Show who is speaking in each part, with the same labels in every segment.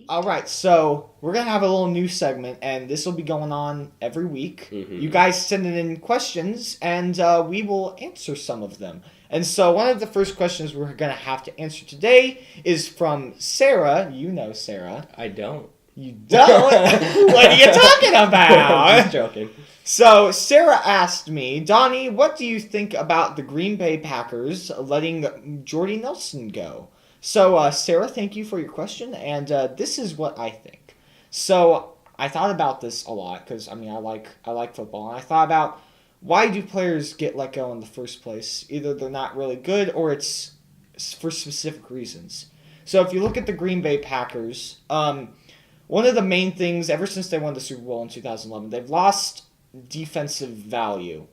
Speaker 1: All right, so we're going to have a little new segment, and this will be going on every week.
Speaker 2: Mm-hmm.
Speaker 1: You guys send in questions, and we will answer some of them. And so one of the first questions we're going to have to answer today is from Sarah. You know Sarah.
Speaker 2: I don't.
Speaker 1: You don't? What are you talking about?
Speaker 2: I'm just joking.
Speaker 1: So Sarah asked me, Donnie, what do you think about the Green Bay Packers letting Jordy Nelson go? So, Sarah, thank you for your question, and this is what I think. So, I thought about this a lot because I like football, and I thought about why do players get let go in the first place? Either they're not really good, or it's for specific reasons. So, if you look at the Green Bay Packers, one of the main things ever since they won the Super Bowl in 2011, they've lost defensive value.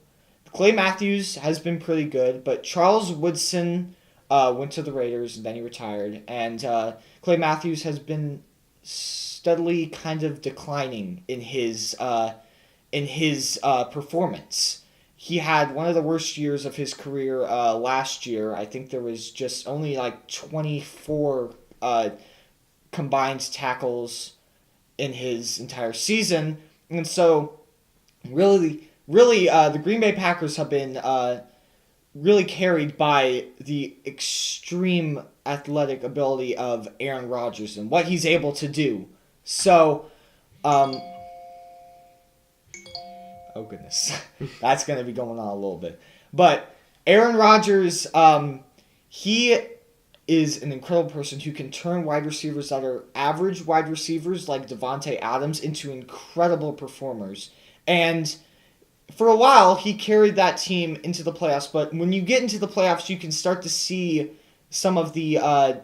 Speaker 1: Clay Matthews has been pretty good, but Charles Woodson went to the Raiders, and then he retired. And Clay Matthews has been steadily kind of declining in his performance. He had one of the worst years of his career last year. I think there was just only like 24 combined tackles in his entire season. And so, really, the Green Bay Packers have been really carried by the extreme athletic ability of Aaron Rodgers and what he's able to do. So, oh goodness, that's going to be going on a little bit. But Aaron Rodgers, he is an incredible person who can turn wide receivers that are average wide receivers like Davante Adams into incredible performers. And for a while, he carried that team into the playoffs, but when you get into the playoffs, you can start to see some of the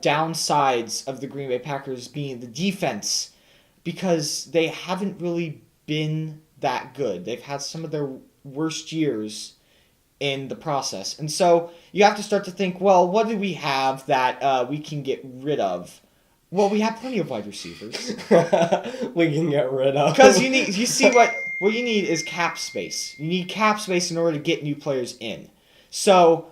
Speaker 1: downsides of the Green Bay Packers being the defense, because they haven't really been that good. They've had some of their worst years in the process. And so you have to start to think, well, what do we have that we can get rid of? Well, we have plenty of wide receivers.
Speaker 2: We can get rid of.
Speaker 1: Because what you need is cap space. You need cap space in order to get new players in. So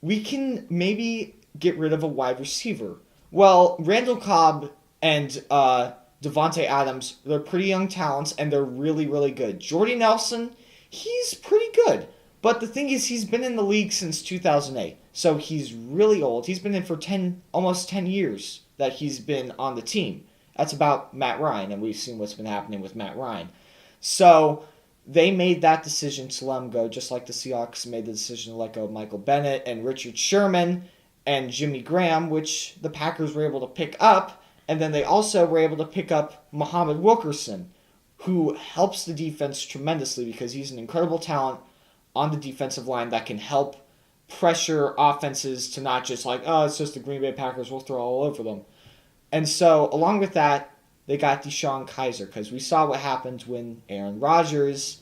Speaker 1: we can maybe get rid of a wide receiver. Well, Randall Cobb and Davante Adams, they're pretty young talents, and they're really, really good. Jordy Nelson, he's pretty good. But the thing is, he's been in the league since 2008. So he's really old. He's been in for almost 10 years that he's been on the team. That's about Matt Ryan, and we've seen what's been happening with Matt Ryan. So they made that decision to let him go, just like the Seahawks made the decision to let go of Michael Bennett and Richard Sherman and Jimmy Graham, which the Packers were able to pick up. And then they also were able to pick up Muhammad Wilkerson, who helps the defense tremendously because he's an incredible talent on the defensive line that can help pressure offenses to not just like, oh, it's just the Green Bay Packers, we'll throw all over them. And so, along with that, they got DeShone Kizer, because we saw what happened when Aaron Rodgers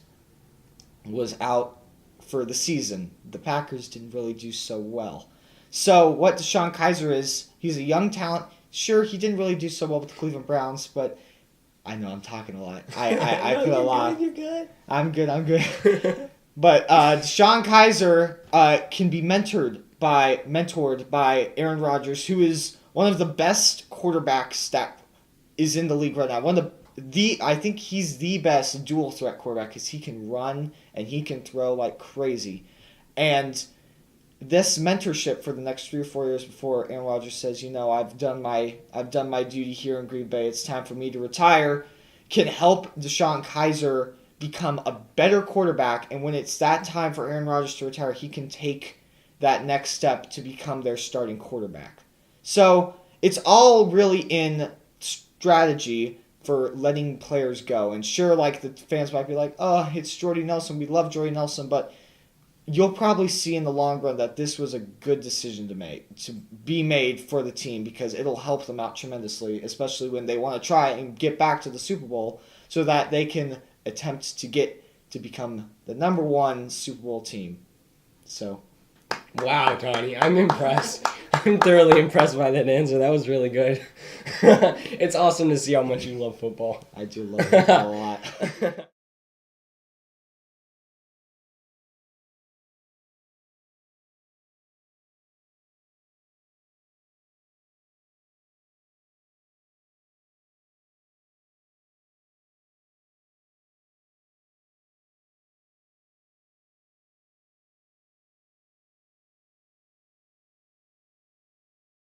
Speaker 1: was out for the season. The Packers didn't really do so well. So, what DeShone Kizer is, he's a young talent. Sure, he didn't really do so well with the Cleveland Browns, but I know I'm talking a lot. I
Speaker 2: No,
Speaker 1: put a lot.
Speaker 2: You're good.
Speaker 1: I'm good. But DeShone Kizer can be mentored by Aaron Rodgers, who is one of the best quarterbacks that is in the league right now. I think he's the best dual threat quarterback because he can run and he can throw like crazy. And this mentorship for the next 3 or 4 years before Aaron Rodgers says, I've done my duty here in Green Bay, it's time for me to retire, can help DeShone Kizer become a better quarterback, and when it's that time for Aaron Rodgers to retire, he can take that next step to become their starting quarterback. So it's all really in strategy for letting players go. And sure, like the fans might be like, oh, it's Jordy Nelson, we love Jordy Nelson, but you'll probably see in the long run that this was a good decision to be made for the team, because it'll help them out tremendously, especially when they want to try and get back to the Super Bowl so that they can attempt to become the number 1 Super Bowl team. So,
Speaker 2: wow, Donnie, I'm impressed. I'm thoroughly impressed by that answer. That was really good. It's awesome to see how much you love football.
Speaker 1: I do love football a lot.